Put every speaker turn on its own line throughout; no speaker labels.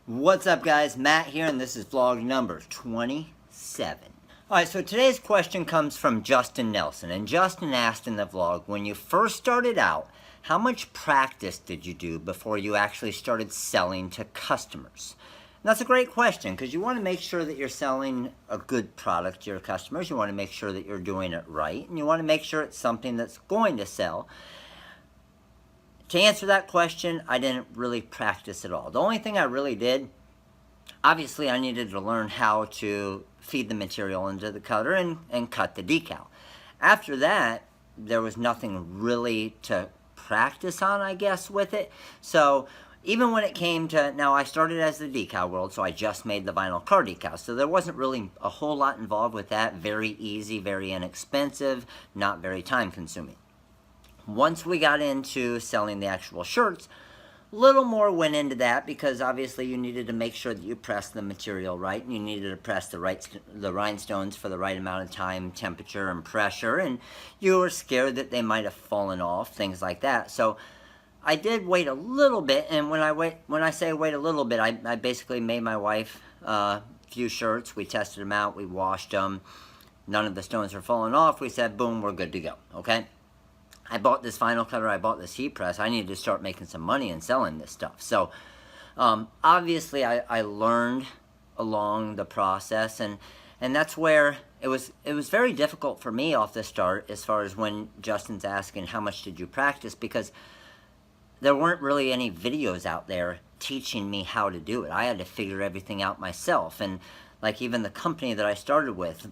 What's up guys, Matt here, and this is vlog number 27. Alright, so today's question comes from Justin Nelson, and Justin asked in the vlog, when you first started out, how much practice did you do before you actually started selling to customers? And that's a great question, because you want to make sure that you're selling a good product to your customers, you want to make sure that you're doing it right, and you want to make sure it's something that's going to sell. To answer that question, I didn't really practice at all. The only thing I really did, obviously I needed to learn how to feed the material into the cutter and cut the decal. After that, there was nothing really to practice on, I guess, with it. So even when it came to, now I started as the decal world, so I just made the vinyl car decal. So there wasn't really a whole lot involved with that. Very easy, very inexpensive, not very time consuming. Once we got into selling the actual shirts, a little more went into that because obviously you needed to make sure that you pressed the material right, and you needed to press the rhinestones for the right amount of time, temperature, and pressure, and you were scared that they might have fallen off, things like that. So I did wait a little bit, and when I say wait a little bit, I basically made my wife a few shirts. We tested them out, we washed them, none of the stones were falling off. We said, boom, we're good to go, okay? I bought this vinyl cutter, I bought this heat press. I needed to start making some money and selling this stuff. So obviously I learned along the process, and that's where it was very difficult for me off the start, as far as when Justin's asking how much did you practice, because there weren't really any videos out there teaching me how to do it. I had to figure everything out myself, and like even the company that I started with,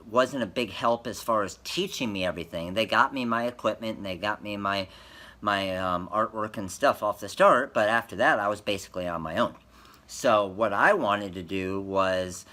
wasn't a big help as far as teaching me everything. They got me my equipment and they got me my artwork and stuff off the start, but after that I was basically on my own. So what I wanted to do was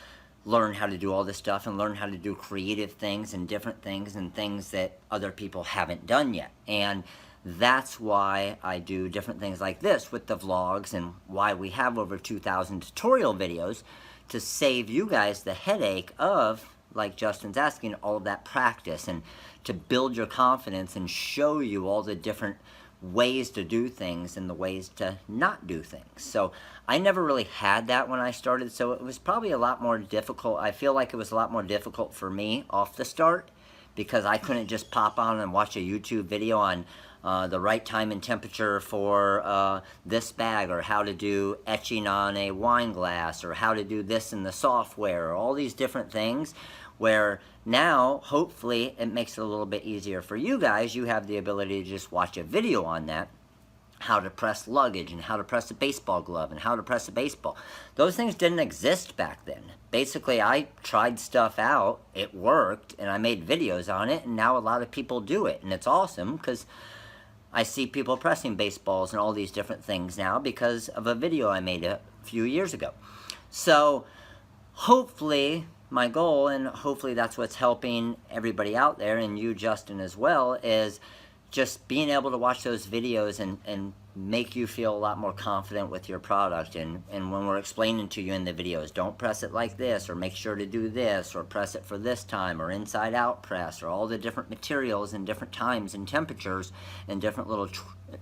learn how to do all this stuff and learn how to do creative things and different things and things that other people haven't done yet. And that's why I do different things like this with the vlogs, and why we have over 2,000 tutorial videos, to save you guys the headache of, like Justin's asking, all of that practice, and to build your confidence and show you all the different ways to do things and the ways to not do things. So I never really had that when I started, so it was probably a lot more difficult. I feel like it was a lot more difficult for me off the start, because I couldn't just pop on and watch a YouTube video on the right time and temperature for this bag, or how to do etching on a wine glass, or how to do this in the software, or all these different things, where now hopefully it makes it a little bit easier for you guys. You have the ability to just watch a video on that, how to press luggage, and how to press a baseball glove, and how to press a baseball. Those things didn't exist back then. Basically, I tried stuff out, it worked, and I made videos on it, and now a lot of people do it, and it's awesome, because I see people pressing baseballs and all these different things now because of a video I made a few years ago. So hopefully my goal, and hopefully that's what's helping everybody out there, and you, Justin, as well, is just being able to watch those videos and make you feel a lot more confident with your product. And when we're explaining to you in the videos, don't press it like this, or make sure to do this, or press it for this time, or inside out press, or all the different materials and different times and temperatures and different little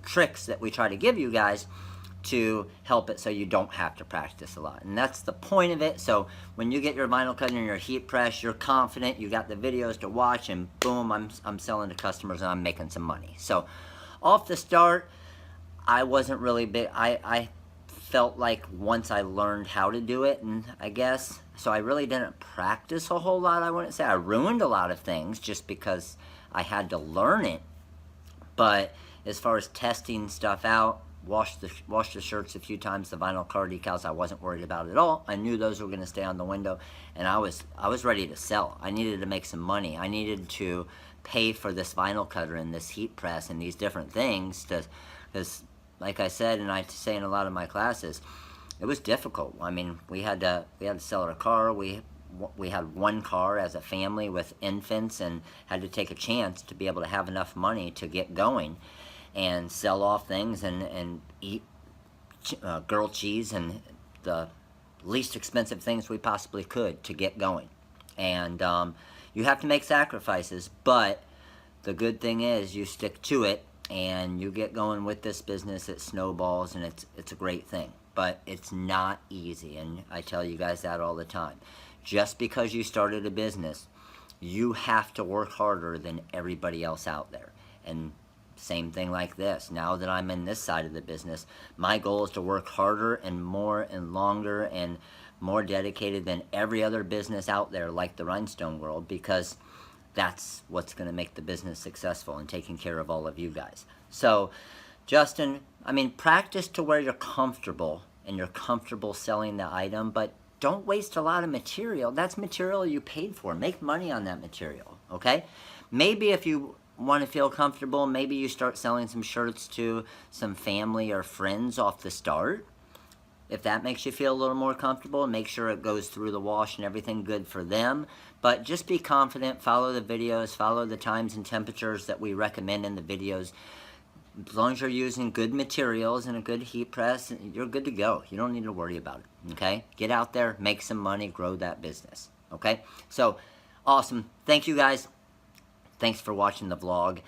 tricks that we try to give you guys to help it so you don't have to practice a lot. And that's the point of it. So when you get your vinyl cut and your heat press, you're confident, you got the videos to watch, and boom, I'm selling to customers and I'm making some money. So off the start, I wasn't really big. I felt like once I learned how to do it, and I guess, so I really didn't practice a whole lot. I wouldn't say I ruined a lot of things just because I had to learn it. But as far as testing stuff out, washed the shirts a few times, the vinyl car decals I wasn't worried about at all. I knew those were going to stay on the window, and I was ready to sell. I needed to make some money. I needed to pay for this vinyl cutter and this heat press and these different things, because like I said, and I say in a lot of my classes, it was difficult. I mean, we had to sell our car. We had one car as a family with infants, and had to take a chance to be able to have enough money to get going and sell off things and eat grilled cheese and the least expensive things we possibly could to get going. And you have to make sacrifices, but the good thing is you stick to it and you get going with this business. It snowballs, and it's a great thing. But but it's not easy, and I tell you guys that all the time. Just because you started a business, you have to work harder than everybody else out there. And same thing like this. Now that I'm in this side of the business, my goal is to work harder and more and longer and more dedicated than every other business out there like the Rhinestone World, because that's what's going to make the business successful and taking care of all of you guys. So, Justin, I mean, practice to where you're comfortable and you're comfortable selling the item, but don't waste a lot of material. That's material you paid for. Make money on that material, okay? Maybe if you want to feel comfortable, maybe you start selling some shirts to some family or friends off the start. If that makes you feel a little more comfortable, make sure it goes through the wash and everything good for them. But just be confident, follow the videos, follow the times and temperatures that we recommend in the videos. As long as you're using good materials and a good heat press, you're good to go. You don't need to worry about it, okay? Get out there, make some money, grow that business, okay? So, awesome. Thank you, guys. Thanks for watching the vlog.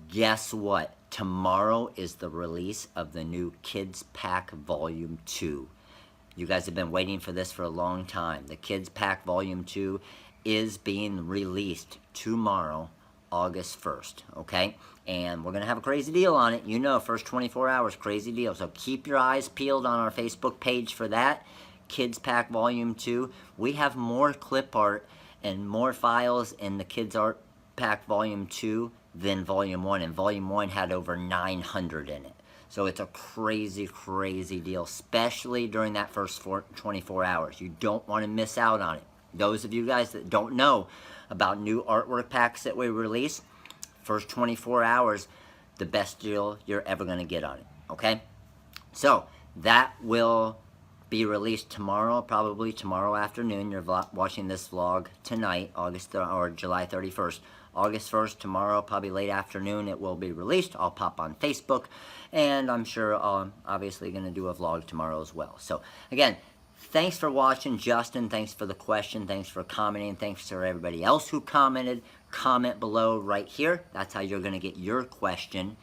Guess what? Tomorrow is the release of the new Kids Pack Volume 2. You guys have been waiting for this for a long time. The Kids Pack Volume 2 is being released tomorrow, August 1st, okay? And we're going to have a crazy deal on it. You know, first 24 hours, crazy deal. So keep your eyes peeled on our Facebook page for that. Kids Pack Volume 2. We have more clip art and more files in the Kids Art Pack Volume 2 than Volume 1. And Volume 1 had over 900 in it. So it's a crazy, crazy deal, especially during that first 24 hours. You don't want to miss out on it. Those of you guys that don't know about new artwork packs that we release, first 24 hours, the best deal you're ever going to get on it, okay? So that will be released tomorrow, probably tomorrow afternoon. You're watching this vlog tonight, July 31st. August 1st, tomorrow, probably late afternoon, it will be released. I'll pop on Facebook, and I'm sure I'm obviously going to do a vlog tomorrow as well. So, again, thanks for watching, Justin. Thanks for the question. Thanks for commenting. Thanks to everybody else who commented. Comment below right here. That's how you're going to get your question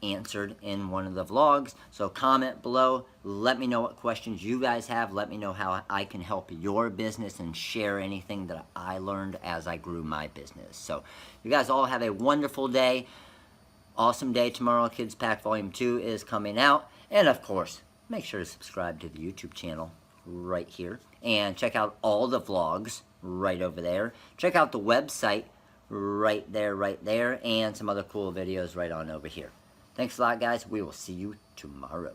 answered in one of the vlogs. So comment below. Let me know what questions you guys have. Let me know how I can help your business and share anything that I learned as I grew my business. So you guys all have a wonderful day. Awesome day tomorrow. Kids Pack Volume 2 is coming out. And of course, make sure to subscribe to the YouTube channel right here. And check out all the vlogs right over there. Check out the website right there. And some other cool videos right on over here. Thanks a lot, guys. We will see you tomorrow.